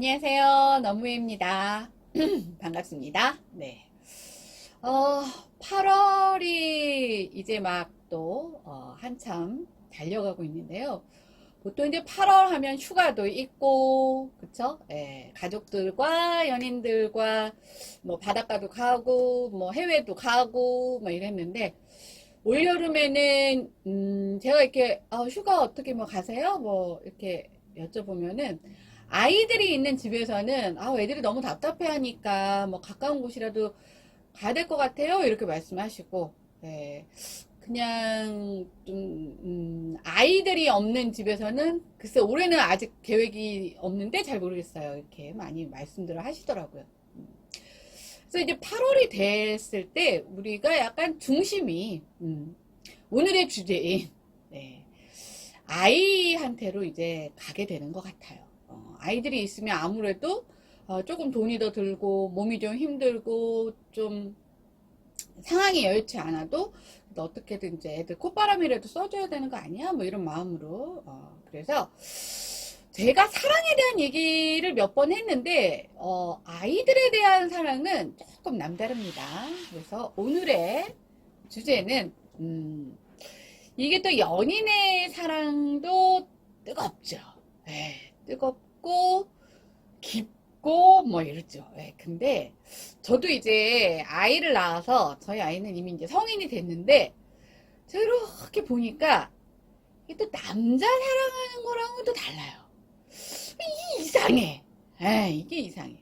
안녕하세요. 너무입니다. 반갑습니다. 네. 8월이 이제 막 또 한참 달려가고 있는데요. 보통 이제 8월 하면 휴가도 있고, 그쵸? 예, 가족들과 연인들과 뭐 바닷가도 가고, 뭐 해외도 가고, 뭐 이랬는데, 올여름에는, 제가 이렇게, 휴가 어떻게 뭐 가세요? 뭐 이렇게 여쭤보면은, 아이들이 있는 집에서는, 애들이 너무 답답해 하니까, 뭐 가까운 곳이라도 가야 될 것 같아요. 이렇게 말씀하시고, 예, 그냥 좀 아이들이 없는 집에서는 글쎄 올해는 아직 계획이 없는데 잘 모르겠어요. 이렇게 많이 말씀들을 하시더라고요. 그래서 이제 8월이 됐을 때 우리가 약간 중심이 오늘의 주제인 네, 아이한테로 이제 가게 되는 것 같아요. 아이들이 있으면 아무래도 조금 돈이 더 들고 몸이 좀 힘들고 좀 상황이 여의치 않아도 어떻게든 이제 애들 콧바람이라도 써줘야 되는 거 아니야? 뭐 이런 마음으로 그래서 제가 사랑에 대한 얘기를 몇 번 했는데 아이들에 대한 사랑은 조금 남다릅니다. 그래서 오늘의 주제는 이게 또 연인의 사랑도 뜨겁죠. 뜨겁고 깊고 뭐 이러죠. 근데 저도 이제 아이를 낳아서 저희 아이는 이미 이제 성인이 됐는데 제가 이렇게 보니까 이게 또 남자 사랑하는 거랑은 또 달라요. 이게 이상해. 이게 이상해.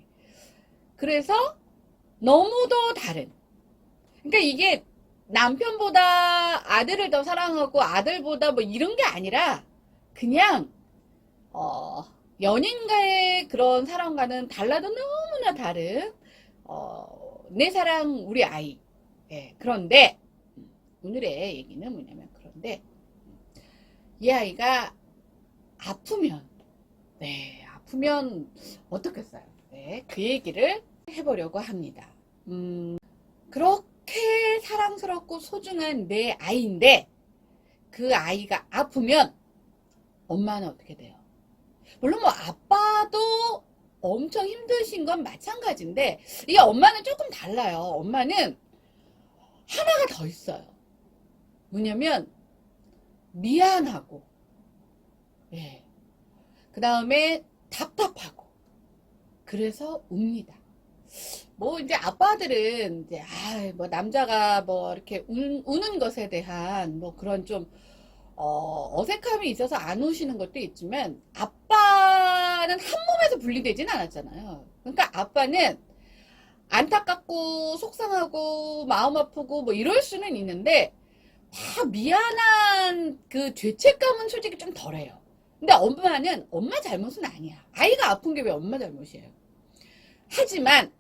그래서 너무도 다른. 그러니까 이게 남편보다 아들을 더 사랑하고 아들보다 뭐 이런 게 아니라 그냥 연인과의 그런 사랑과는 달라도 너무나 다른 내 사랑 우리 아이. 그런데 오늘의 얘기는 뭐냐면 그런데 이 아이가 아프면 아프면 어떻겠어요? 그 얘기를 해보려고 합니다. 그렇게 사랑스럽고 소중한 내 아이인데 그 아이가 아프면 엄마는 어떻게 돼요? 물론 뭐 아빠도 엄청 힘드신 건 마찬가지인데 이 엄마는 조금 달라요. 엄마는 하나가 더 있어요. 뭐냐면 미안하고 그 다음에 답답하고 그래서 웁니다. 뭐 이제 아빠들은 이제 뭐 남자가 뭐 이렇게 우는 것에 대한 뭐 그런 좀 어색함이 있어서 안 우시는 것도 있지만 아빠는 한 몸에서 분리되진 않았잖아요. 그러니까 아빠는 안타깝고 속상하고 마음 아프고 뭐 이럴 수는 있는데 미안한 그 죄책감은 솔직히 좀 덜해요. 근데 엄마는 엄마 잘못은 아니야. 아이가 아픈 게 왜 엄마 잘못이에요. 하지만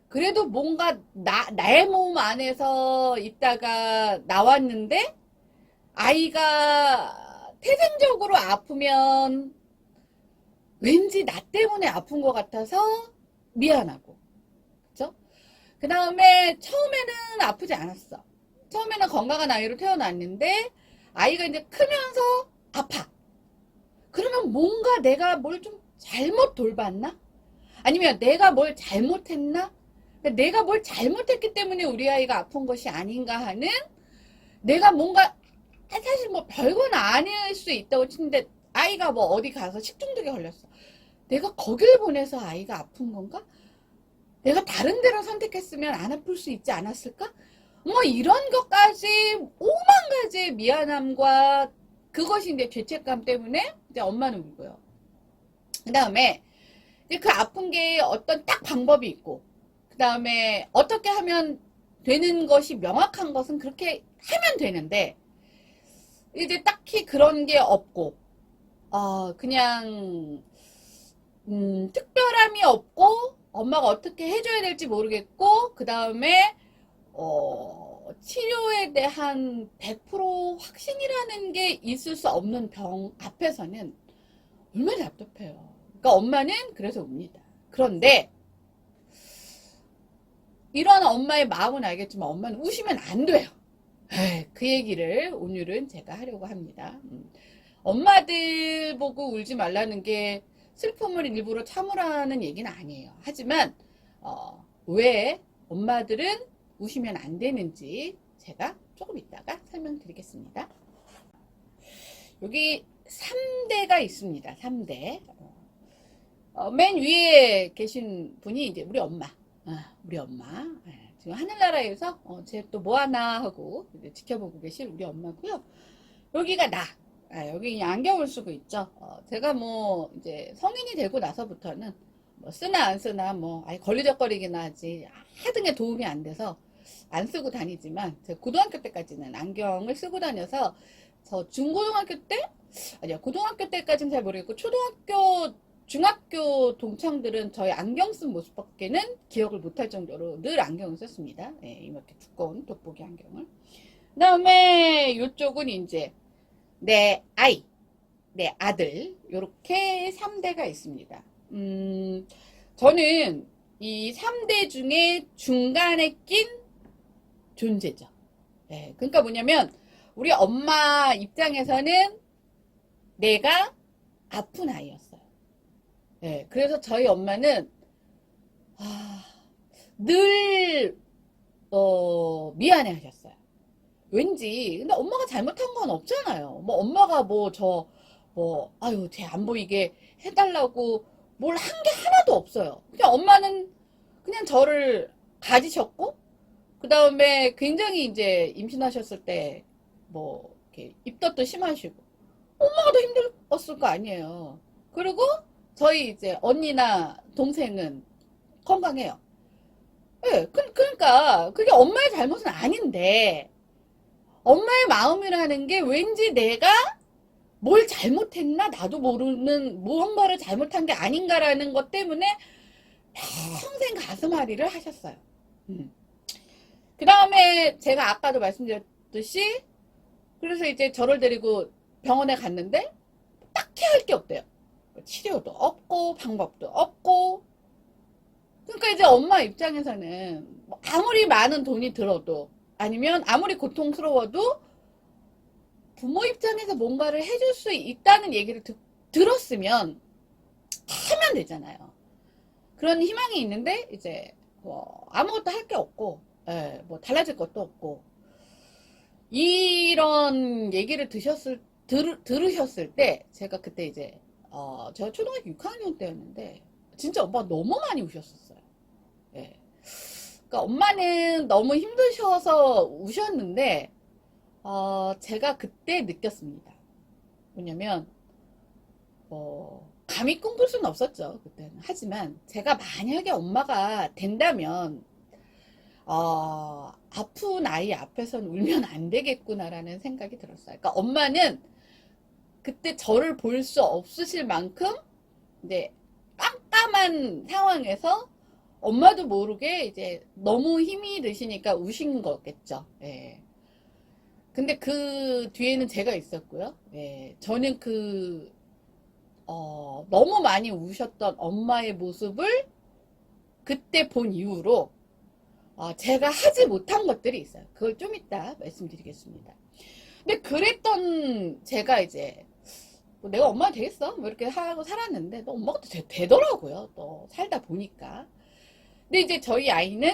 그래도 뭔가 나의 몸 안에서 있다가 나왔는데 아이가 태생적으로 아프면 왠지 나 때문에 아픈 것 같아서 미안하고 그쵸? 그 다음에 처음에는 아프지 않았어. 처음에는 건강한 아이로 태어났는데 아이가 이제 크면서 아파. 그러면 뭔가 내가 뭘 좀 잘못 돌봤나? 아니면 내가 뭘 잘못했나? 내가 뭘 잘못했기 때문에 우리 아이가 아픈 것이 아닌가 하는 내가 뭔가 사실 뭐 별건 아닐 수 있다고 치는데 아이가 뭐 어디 가서 식중독에 걸렸어. 내가 거길 보내서 아이가 아픈 건가? 내가 다른 데로 선택했으면 안 아플 수 있지 않았을까? 뭐 이런 것까지 오만 가지 미안함과 그것이 이제 죄책감 때문에 이제 엄마는 울고요. 그 다음에 그 아픈 게 어떤 딱 방법이 있고 그 다음에 어떻게 하면 되는 것이 명확한 것은 그렇게 하면 되는데 이제 딱히 그런 게 없고 그냥 특별함이 없고 엄마가 어떻게 해줘야 될지 모르겠고 그 다음에 치료에 대한 100% 확신이라는 게 있을 수 없는 병 앞에서는 얼마나 답답해요. 그러니까 엄마는 그래서 웁니다. 그런데 이런 엄마의 마음은 알겠지만 엄마는 우시면 안 돼요. 그 얘기를 오늘은 제가 하려고 합니다. 엄마들 보고 울지 말라는 게 슬픔을 일부러 참으라는 얘기는 아니에요. 하지만 왜 엄마들은 우시면 안 되는지 제가 조금 이따가 설명드리겠습니다. 여기 3대가 있습니다. 3대. 맨 위에 계신 분이 이제 우리 엄마. 우리 엄마. 지금 하늘나라에서 쟤 또 뭐하나 하고 지켜보고 계실 우리 엄마고요. 여기가 나. 여기 안경을 쓰고 있죠. 제가 뭐 이제 성인이 되고 나서부터는 뭐 쓰나 안 쓰나 뭐 아예 걸리적거리긴 하지 하등에 도움이 안 돼서 안 쓰고 다니지만 제가 고등학교 때까지는 안경을 쓰고 다녀서 저 중고등학교 때 아니요 고등학교 때까지는 잘 모르겠고 초등학교 중학교 동창들은 저희 안경 쓴 모습밖에는 기억을 못할 정도로 늘 안경을 썼습니다. 네, 이렇게 두꺼운 돋보기 안경을. 그 다음에 이쪽은 이제 내 아이, 내 아들 이렇게 3대가 있습니다. 저는 이 3대 중에 중간에 낀 존재죠. 네, 그러니까 뭐냐면 우리 엄마 입장에서는 내가 아픈 아이였어요. 네, 그래서 저희 엄마는 늘 미안해 하셨어요. 왠지 근데 엄마가 잘못한 건 없잖아요. 뭐 엄마가 아유 쟤 안 보이게 해달라고 뭘 한 게 하나도 없어요. 그냥 엄마는 그냥 저를 가지셨고 그 다음에 굉장히 이제 임신하셨을 때 뭐 이렇게 입덧도 심하시고 엄마가 더 힘들었을 거 아니에요. 그리고 저희 이제 언니나 동생은 건강해요. 네, 그러니까 그게 엄마의 잘못은 아닌데 엄마의 마음이라는 게 왠지 내가 뭘 잘못했나 나도 모르는 무언가를 잘못한 게 아닌가라는 것 때문에 평생 가슴앓이를 하셨어요. 그 다음에 제가 아까도 말씀드렸듯이 그래서 이제 저를 데리고 병원에 갔는데 딱히 할 게 없대요. 치료도 없고 방법도 없고 그러니까 이제 엄마 입장에서는 아무리 많은 돈이 들어도 아니면 아무리 고통스러워도 부모 입장에서 뭔가를 해줄 수 있다는 얘기를 들었으면 하면 되잖아요. 그런 희망이 있는데 이제 뭐 아무것도 할 게 없고 뭐 달라질 것도 없고 이런 얘기를 들으셨을 때 제가 그때 이제 제가 초등학교 6학년 때였는데 진짜 엄마가 너무 많이 우셨었어요. 예. 그러니까 엄마는 너무 힘드셔서 우셨는데 제가 그때 느꼈습니다. 뭐냐면 감히 꿈꿀 수는 없었죠 그때는. 하지만 제가 만약에 엄마가 된다면 아픈 아이 앞에서는 울면 안 되겠구나라는 생각이 들었어요. 그러니까 엄마는 그때 저를 볼 수 없으실 만큼 이제 깜깜한 상황에서 엄마도 모르게 이제 너무 힘이 드시니까 우신 거겠죠. 예. 근데 그 뒤에는 제가 있었고요. 예. 저는 너무 많이 우셨던 엄마의 모습을 그때 본 이후로 제가 하지 못한 것들이 있어요. 그걸 좀 이따 말씀드리겠습니다. 근데 그랬던 제가 이제 내가 엄마가 되겠어? 뭐 이렇게 하고 살았는데 또 엄마가 또 되더라고요. 또 살다 보니까. 근데 이제 저희 아이는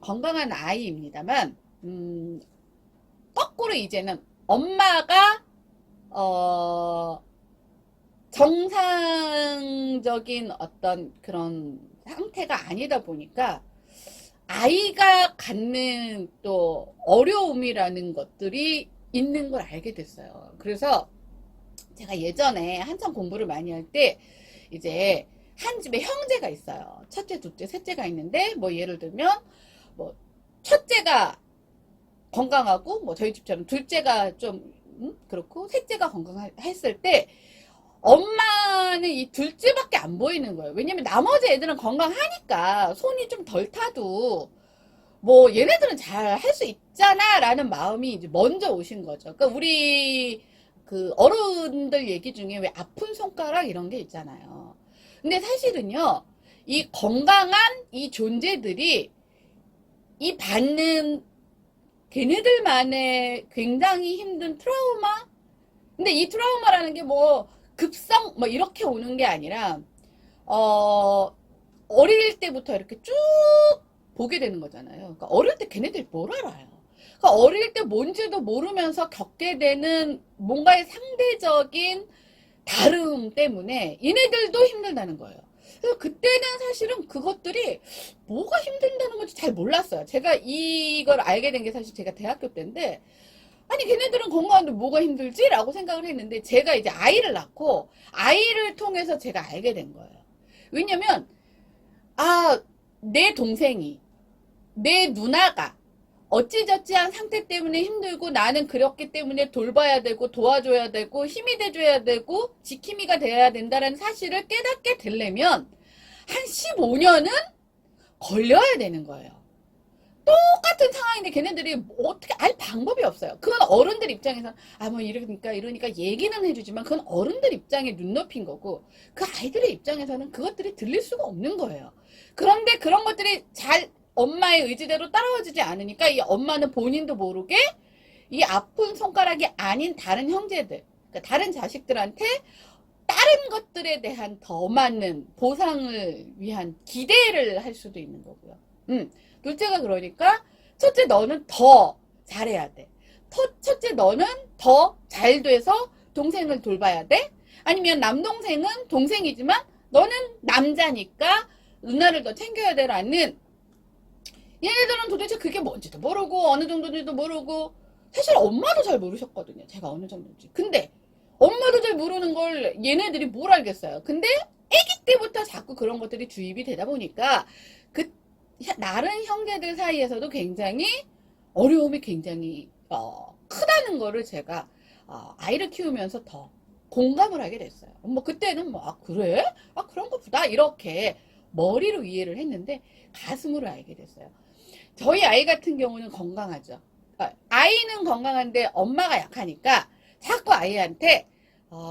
건강한 아이입니다만 거꾸로 이제는 엄마가 정상적인 어떤 그런 상태가 아니다 보니까 아이가 갖는 또 어려움이라는 것들이 있는 걸 알게 됐어요. 그래서 제가 예전에 한참 공부를 많이 할 때 이제 한 집에 형제가 있어요. 첫째, 둘째, 셋째가 있는데 뭐 예를 들면 뭐 첫째가 건강하고 뭐 저희 집처럼 둘째가 좀 그렇고 셋째가 건강했을 때 엄마는 이 둘째밖에 안 보이는 거예요. 왜냐면 나머지 애들은 건강하니까 손이 좀 덜 타도 뭐 얘네들은 잘 할 수 있잖아 라는 마음이 이제 먼저 오신 거죠. 그러니까 우리 그 어른들 얘기 중에 왜 아픈 손가락 이런 게 있잖아요. 근데 사실은요 이 건강한 이 존재들이 이 받는 걔네들만의 굉장히 힘든 트라우마. 근데 이 트라우마라는 게 뭐 급성 뭐 이렇게 오는 게 아니라 어릴 때부터 이렇게 쭉 보게 되는 거잖아요. 그러니까 어릴 때 걔네들이 뭘 알아요? 그러니까 어릴 때 뭔지도 모르면서 겪게 되는 뭔가의 상대적인 다름 때문에 얘네들도 힘들다는 거예요. 그래서 그때는 사실은 그것들이 뭐가 힘든다는 건지 잘 몰랐어요. 제가 이걸 알게 된 게 사실 제가 대학교 때인데, 아니 걔네들은 건강한데 뭐가 힘들지? 라고 생각을 했는데, 제가 이제 아이를 낳고 아이를 통해서 제가 알게 된 거예요. 왜냐면 내 동생이, 내 누나가 어찌저찌한 상태 때문에 힘들고 나는 그렇기 때문에 돌봐야 되고 도와줘야 되고 힘이 돼줘야 되고 지킴이가 돼야 된다는 사실을 깨닫게 되려면 한 15년은 걸려야 되는 거예요. 똑같은 상황인데 걔네들이 어떻게 알 방법이 없어요. 그건 어른들 입장에서 뭐 이러니까 얘기는 해주지만 그건 어른들 입장의 눈높이인 거고, 그 아이들의 입장에서는 그것들이 들릴 수가 없는 거예요. 그런데 그런 것들이 잘 엄마의 의지대로 따라와주지 않으니까 이 엄마는 본인도 모르게 이 아픈 손가락이 아닌 다른 형제들, 그러니까 다른 자식들한테 다른 것들에 대한 더 많은 보상을 위한 기대를 할 수도 있는 거고요. 둘째가 그러니까 첫째 너는 더 잘해야 돼. 첫째 너는 더 잘 돼서 동생을 돌봐야 돼. 아니면 남동생은 동생이지만 너는 남자니까 누나를 더 챙겨야 돼라는, 얘네들은 도대체 그게 뭔지도 모르고 어느 정도인지도 모르고, 사실 엄마도 잘 모르셨거든요. 제가 어느 정도인지. 근데 엄마도 잘 모르는 걸 얘네들이 뭘 알겠어요. 근데 아기 때부터 자꾸 그런 것들이 주입이 되다 보니까 그 다른 형제들 사이에서도 굉장히 어려움이 굉장히 크다는 거를 제가 아이를 키우면서 더 공감을 하게 됐어요. 뭐 그때는 그래? 그런가 보다 이렇게 머리로 이해를 했는데 가슴으로 알게 됐어요. 저희 아이 같은 경우는 건강하죠. 아이는 건강한데 엄마가 약하니까 자꾸 아이한테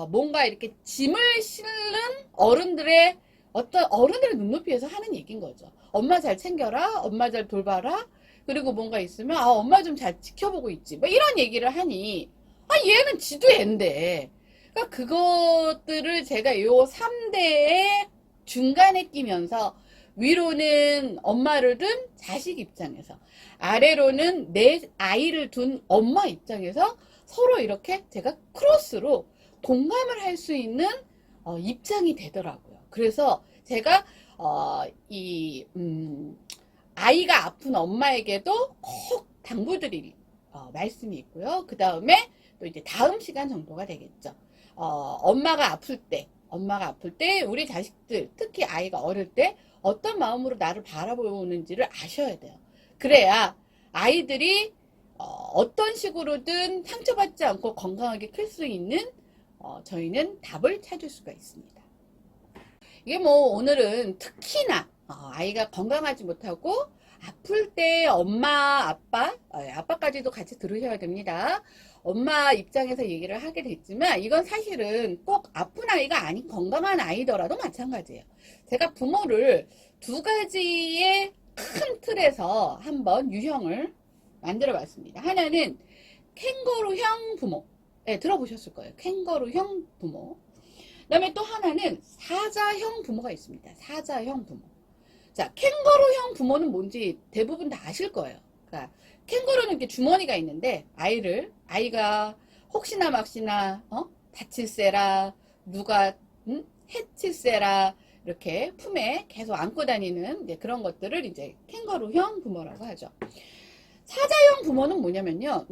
뭔가 이렇게 짐을 실는 어른들의 눈높이에서 하는 얘기인 거죠. 엄마 잘 챙겨라, 엄마 잘 돌봐라, 그리고 뭔가 있으면 엄마 좀 잘 지켜보고 있지, 뭐 이런 얘기를 하니 얘는 지도 애인데, 그러니까 그것들을 제가 요 3대의 중간에 끼면서 위로는 엄마를 둔 자식 입장에서, 아래로는 내 아이를 둔 엄마 입장에서 서로 이렇게 제가 크로스로 공감을 할 수 있는 입장이 되더라고요. 그래서 제가 아이가 아픈 엄마에게도 꼭 당부드릴 말씀이 있고요. 그 다음에 또 이제 다음 시간 정도가 되겠죠. 엄마가 아플 때 우리 자식들, 특히 아이가 어릴 때 어떤 마음으로 나를 바라보는지를 아셔야 돼요. 그래야 아이들이 어떤 식으로든 상처받지 않고 건강하게 클 수 있는 저희는 답을 찾을 수가 있습니다. 이게 오늘은 특히나 아이가 건강하지 못하고 아플 때 엄마, 아빠까지도 같이 들으셔야 됩니다. 엄마 입장에서 얘기를 하게 됐지만 이건 사실은 꼭 아픈 아이가 아닌 건강한 아이더라도 마찬가지예요. 제가 부모를 두 가지의 큰 틀에서 한번 유형을 만들어 봤습니다. 하나는 캥거루형 부모. 네, 들어보셨을 거예요. 캥거루형 부모. 그 다음에 또 하나는 사자형 부모가 있습니다. 사자형 부모. 자, 캥거루형 부모는 뭔지 대부분 다 아실 거예요. 그러니까 캥거루는 이렇게 주머니가 있는데 아이가 혹시나 막시나 다칠세라, 누가 해칠세라 이렇게 품에 계속 안고 다니는 이제 그런 것들을 이제 캥거루형 부모라고 하죠. 사자형 부모는 뭐냐면요.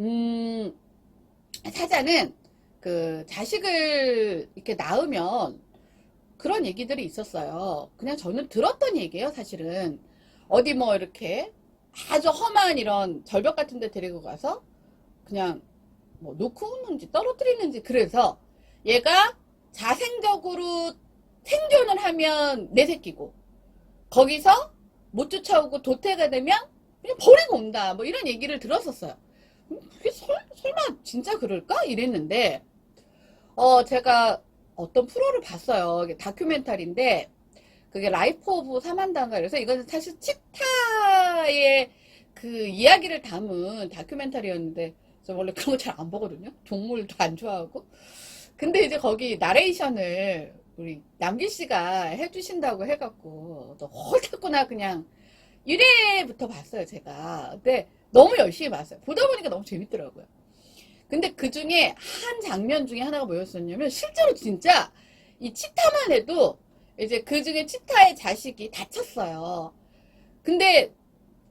사자는 그 자식을 이렇게 낳으면 그런 얘기들이 있었어요. 그냥 저는 들었던 얘기예요, 사실은. 어디 뭐 이렇게 아주 험한 이런 절벽 같은 데 데리고 가서 그냥 뭐 놓고 오는지 떨어뜨리는지, 그래서 얘가 자생적으로 생존을 하면 내 새끼고 거기서 못 쫓아오고 도태가 되면 그냥 버리고 온다, 뭐 이런 얘기를 들었었어요. 그게 설마 진짜 그럴까? 이랬는데 제가 어떤 프로를 봤어요. 이게 다큐멘터리인데 그게 라이프 오브 사만다인가, 그래서 이건 사실 치타의 그 이야기를 담은 다큐멘터리였는데 저 원래 그런 거 잘 안 보거든요. 동물도 안 좋아하고. 근데 이제 거기 나레이션을 우리 남길 씨가 해주신다고 해갖고 또 홀탔구나 그냥 1회부터 봤어요 제가. 근데 너무 열심히 봤어요. 보다 보니까 너무 재밌더라고요. 근데 그 중에 한 장면 중에 하나가 뭐였었냐면 실제로 진짜 이 치타만 해도 이제 그 중에 치타의 자식이 다쳤어요. 근데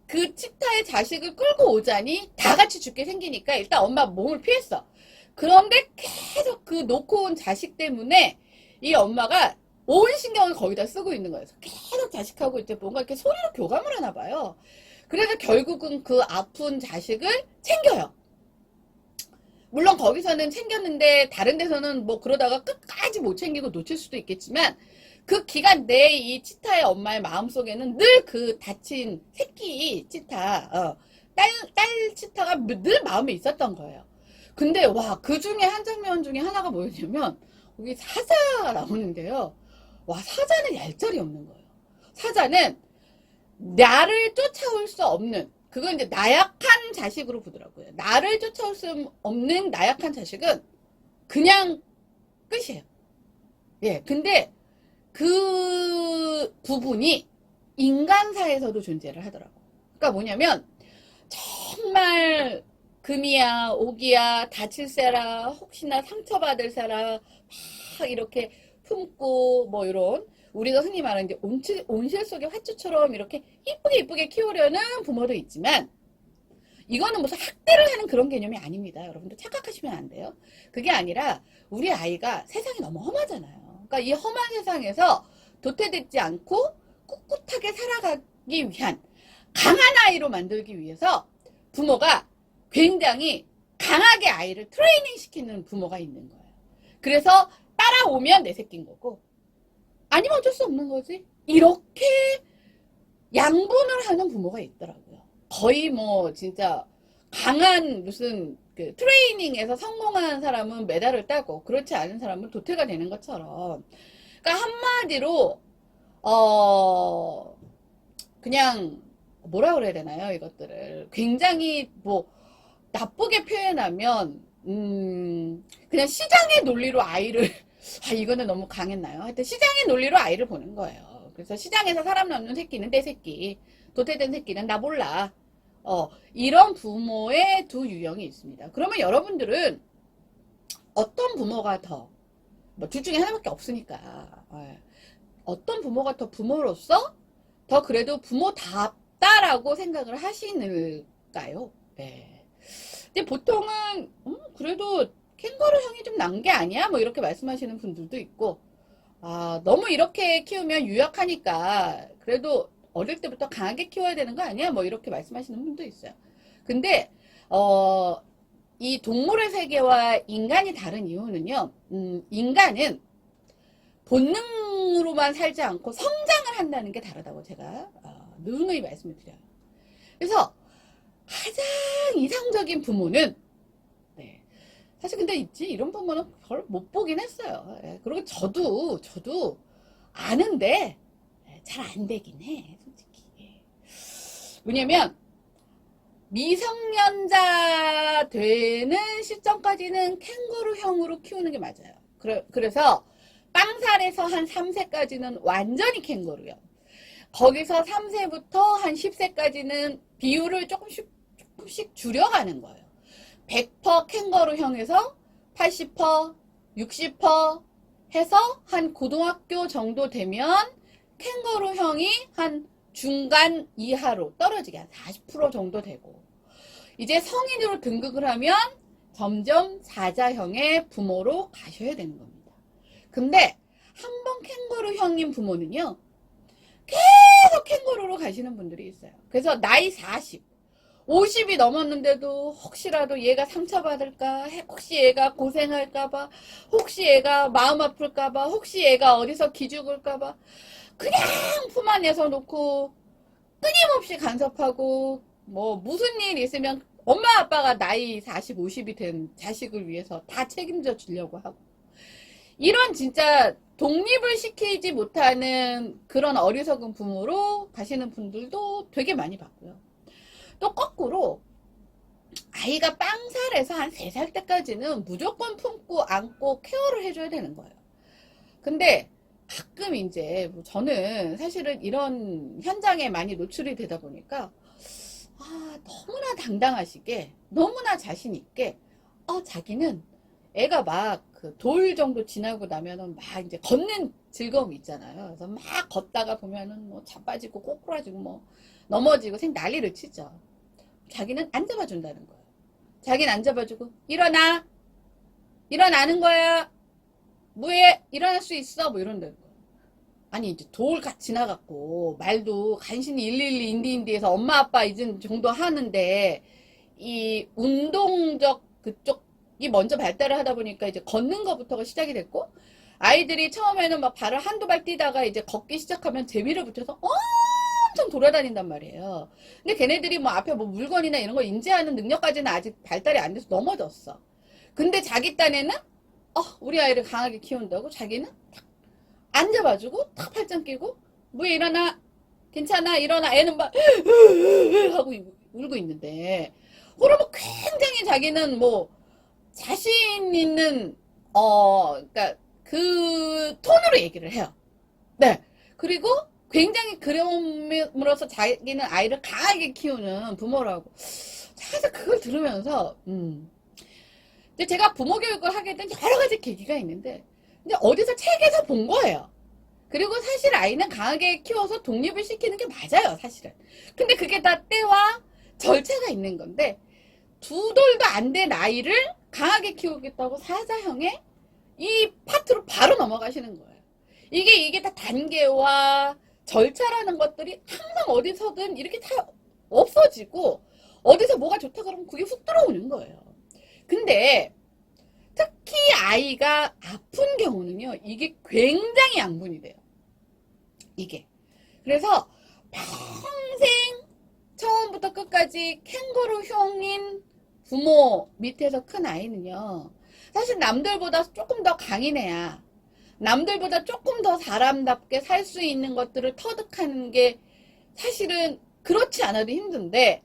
그 치타의 자식을 끌고 오자니 다 같이 죽게 생기니까 일단 엄마 몸을 피했어. 그런데 계속 그 놓고 온 자식 때문에 이 엄마가 온 신경을 거기다 쓰고 있는 거예요. 계속 자식하고 이제 뭔가 이렇게 소리로 교감을 하나 봐요. 그래서 결국은 그 아픈 자식을 챙겨요. 물론 거기서는 챙겼는데 다른 데서는 뭐 그러다가 끝까지 못 챙기고 놓칠 수도 있겠지만 그 기간 내에 이 치타의 엄마의 마음속에는 늘 그 다친 새끼 치타, 딸 치타가 늘 마음에 있었던 거예요. 근데 와, 그 중에 한 장면 중에 하나가 뭐였냐면 여기 사자 나오는데요. 와, 사자는 얄짤이 없는 거예요. 사자는 나를 쫓아올 수 없는, 그건 이제 나약한 자식으로 보더라고요. 나를 쫓아올 수 없는 나약한 자식은 그냥 끝이에요. 예, 근데 그 부분이 인간사에서도 존재를 하더라고. 그러니까 뭐냐면 정말 금이야 오기야 다칠세라 혹시나 상처받을 세라 막 이렇게 품고 뭐 이런 우리가 흔히 말하는 이제 온실 속의 화초처럼 이렇게 이쁘게 키우려는 부모도 있지만 이거는 무슨 학대를 하는 그런 개념이 아닙니다. 여러분들 착각하시면 안 돼요. 그게 아니라 우리 아이가 세상이 너무 험하잖아요. 그러니까 이 험한 세상에서 도태되지 않고 꿋꿋하게 살아가기 위한 강한 아이로 만들기 위해서 부모가 굉장히 강하게 아이를 트레이닝 시키는 부모가 있는 거예요. 그래서 따라오면 내 새끼인 거고 아니면 어쩔 수 없는 거지. 이렇게 양분을 하는 부모가 있더라고요. 거의 뭐 진짜 강한 무슨 그 트레이닝에서 성공한 사람은 메달을 따고 그렇지 않은 사람은 도태가 되는 것처럼 그러니까 한마디로 그냥 뭐라 그래야 되나요? 이것들을 굉장히 뭐 나쁘게 표현하면 그냥 시장의 논리로 아이를 이거는 너무 강했나요? 하여튼 시장의 논리로 아이를 보는 거예요. 그래서 시장에서 사람 남는 새끼는 내 새끼, 도태된 새끼는 나 몰라. 이런 부모의 두 유형이 있습니다. 그러면 여러분들은 어떤 부모가 더, 뭐 둘 중에 하나밖에 없으니까, 어떤 부모가 더 부모로서 더 그래도 부모답다라고 생각을 하시는가요? 네. 근데 보통은, 그래도 캥거루 형이 좀 난 게 아니야? 뭐 이렇게 말씀하시는 분들도 있고, 너무 이렇게 키우면 유약하니까, 그래도 어릴 때부터 강하게 키워야 되는 거 아니야? 뭐 이렇게 말씀하시는 분도 있어요. 근데 이 동물의 세계와 인간이 다른 이유는요. 인간은 본능으로만 살지 않고 성장을 한다는 게 다르다고 제가 누누이 말씀을 드려요. 그래서 가장 이상적인 부모는 네. 사실 근데 있지 이런 부모는 별로 못 보긴 했어요. 예. 그리고 저도 아는데 잘 안 되긴 해, 솔직히. 왜냐면, 미성년자 되는 시점까지는 캥거루형으로 키우는 게 맞아요. 그래서, 빵살에서 한 3세까지는 완전히 캥거루형. 거기서 3세부터 한 10세까지는 비율을 조금씩 줄여가는 거예요. 100% 캥거루형에서 80%, 60% 해서 한 고등학교 정도 되면 캥거루형이 한 중간 이하로 떨어지게 한 40% 정도 되고 이제 성인으로 등극을 하면 점점 사자형의 부모로 가셔야 되는 겁니다. 근데 한 번 캥거루형인 부모는요 계속 캥거루로 가시는 분들이 있어요. 그래서 나이 40, 50이 넘었는데도 혹시라도 얘가 상처받을까, 혹시 얘가 고생할까봐, 혹시 얘가 마음 아플까봐, 혹시 얘가 어디서 기죽을까봐 그냥 품 안에서 놓고 끊임없이 간섭하고 뭐 무슨 일 있으면 엄마 아빠가 나이 40, 50이 된 자식을 위해서 다 책임져 주려고 하고 이런 진짜 독립을 시키지 못하는 그런 어리석은 부모로 가시는 분들도 되게 많이 봤고요. 또 거꾸로 아이가 빵살에서 한 3살 때까지는 무조건 품고 안고 케어를 해줘야 되는 거예요. 근데 가끔 이제 뭐 저는 사실은 이런 현장에 많이 노출이 되다 보니까 너무나 당당하시게 너무나 자신 있게 자기는 애가 막 그 돌 정도 지나고 나면은 막 이제 걷는 즐거움이 있잖아요. 그래서 막 걷다가 보면은 뭐 자빠지고 꼬꾸라지고 뭐 넘어지고 난리를 치죠. 자기는 안 잡아준다는 거예요. 자기는 안 잡아주고 일어나, 일어나는 거야, 뭐해, 일어날 수 있어, 뭐 이런다는 거예요. 아니 이제 돌 지나갔고 말도 간신히 112 인디인디에서 엄마 아빠 이젠 정도 하는데 이 운동적 그쪽이 먼저 발달을 하다 보니까 이제 걷는 것부터가 시작이 됐고, 아이들이 처음에는 막 발을 한두 발 뛰다가 이제 걷기 시작하면 재미를 붙여서 엄청 돌아다닌단 말이에요. 근데 걔네들이 뭐 앞에 뭐 물건이나 이런 걸 인지하는 능력까지는 아직 발달이 안 돼서 넘어졌어. 근데 자기 딴에는 우리 아이를 강하게 키운다고 자기는 탁 앉아봐주고 탁 팔짱 끼고 뭐해 일어나, 괜찮아, 일어나. 애는 막 하고 울고 있는데, 그러면 굉장히 자기는 뭐 자신 있는 그러니까 그 톤으로 얘기를 해요. 네. 그리고 굉장히 그럼으로써 자기는 아이를 강하게 키우는 부모라고. 그래서 그걸 들으면서 근데 제가 부모 교육을 하게 된 여러 가지 계기가 있는데, 근데 어디서 책에서 본 거예요. 그리고 사실 아이는 강하게 키워서 독립을 시키는 게 맞아요, 사실은. 근데 그게 다 때와 절차가 있는 건데, 두 돌도 안 된 아이를 강하게 키우겠다고 사자형의 이 파트로 바로 넘어가시는 거예요. 이게 다 단계와 절차라는 것들이 항상 어디서든 이렇게 다 없어지고, 어디서 뭐가 좋다 그러면 그게 훅 들어오는 거예요. 근데 특히 아이가 아픈 경우는요, 이게 굉장히 양분이 돼요. 이게. 그래서 평생 처음부터 끝까지 캥거루형인 부모 밑에서 큰 아이는요, 사실 남들보다 조금 더 강인해야, 남들보다 조금 더 사람답게 살 수 있는 것들을 터득하는 게 사실은 그렇지 않아도 힘든데,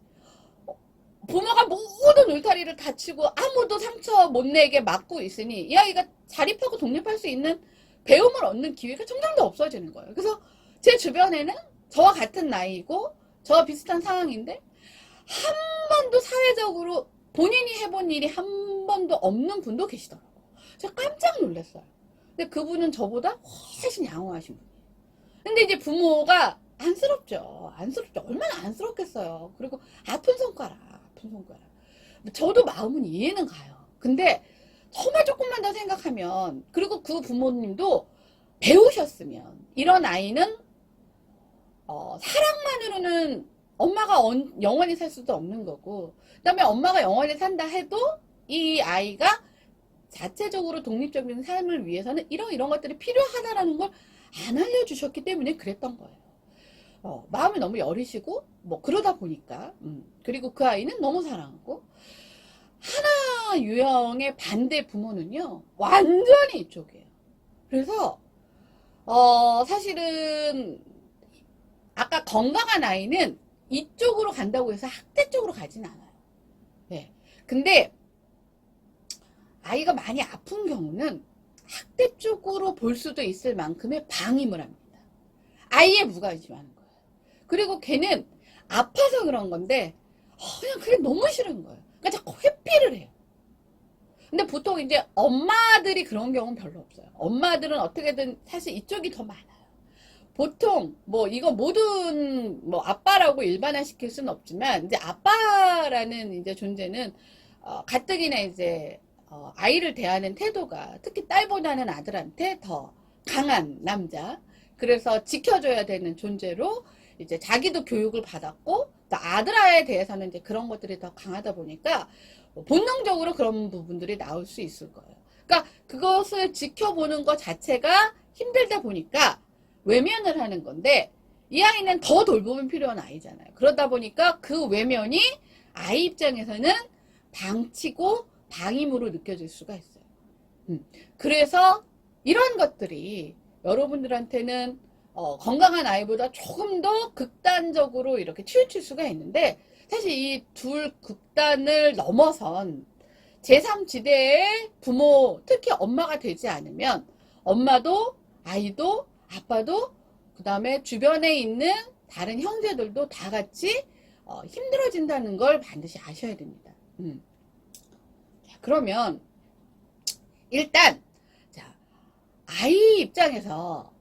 부모가 모든 울타리를 닫히고 아무도 상처 못 내게 막고 있으니 이 아이가 자립하고 독립할 수 있는 배움을 얻는 기회가 점점 더 없어지는 거예요. 그래서 제 주변에는 저와 같은 나이고 저와 비슷한 상황인데 한 번도 사회적으로 본인이 해본 일이 한 번도 없는 분도 계시더라고요. 제가 깜짝 놀랐어요. 근데 그분은 저보다 훨씬 양호하신 분이에요. 근데 이제 부모가 안쓰럽죠. 안쓰럽죠. 얼마나 안쓰럽겠어요. 그리고 아픈 손가락. 저도 마음은 이해는 가요. 근데 정말 조금만 더 생각하면, 그리고 그 부모님도 배우셨으면 이런 아이는 사랑만으로는 엄마가 영원히 살 수도 없는 거고, 그 다음에 엄마가 영원히 산다 해도 이 아이가 자체적으로 독립적인 삶을 위해서는 이런 것들이 필요하다라는 걸 안 알려주셨기 때문에 그랬던 거예요. 마음이 너무 여리시고 뭐 그러다 보니까 그리고 그 아이는 너무 사랑하고, 하나 유형의 반대 부모는요 완전히 이쪽이에요. 그래서 사실은 아까 건강한 아이는 이쪽으로 간다고 해서 학대 쪽으로 가진 않아요. 네. 근데 아이가 많이 아픈 경우는 학대 쪽으로 볼 수도 있을 만큼의 방임을 합니다. 아이의 무관심하는 거예요. 그리고 걔는 아파서 그런 건데 그냥 그게 너무 싫은 거예요. 그러니까 자꾸 회피를 해요. 근데 보통 이제 엄마들이 그런 경우는 별로 없어요. 엄마들은 어떻게든 사실 이쪽이 더 많아요. 보통 뭐 이거 모든 뭐 아빠라고 일반화시킬 수는 없지만, 이제 아빠라는 이제 존재는 가뜩이나 이제 아이를 대하는 태도가 특히 딸보다는 아들한테 더 강한 남자, 그래서 지켜줘야 되는 존재로 이제 자기도 교육을 받았고 또 아들아에 대해서는 이제 그런 것들이 더 강하다 보니까 본능적으로 그런 부분들이 나올 수 있을 거예요. 그러니까 그것을 지켜보는 것 자체가 힘들다 보니까 외면을 하는 건데, 이 아이는 더 돌봄이 필요한 아이잖아요. 그러다 보니까 그 외면이 아이 입장에서는 방치고 방임으로 느껴질 수가 있어요. 그래서 이런 것들이 여러분들한테는 건강한 아이보다 조금 더 극단적으로 이렇게 치우칠 수가 있는데, 사실 이 둘 극단을 넘어선 제3지대의 부모, 특히 엄마가 되지 않으면 엄마도 아이도 아빠도 그 다음에 주변에 있는 다른 형제들도 다 같이 힘들어진다는 걸 반드시 아셔야 됩니다. 자, 그러면 일단 자, 아이 입장에서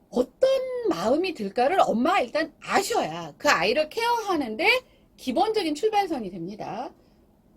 어떤 마음이 들까를 엄마가 일단 아셔야 그 아이를 케어하는데 기본적인 출발선이 됩니다.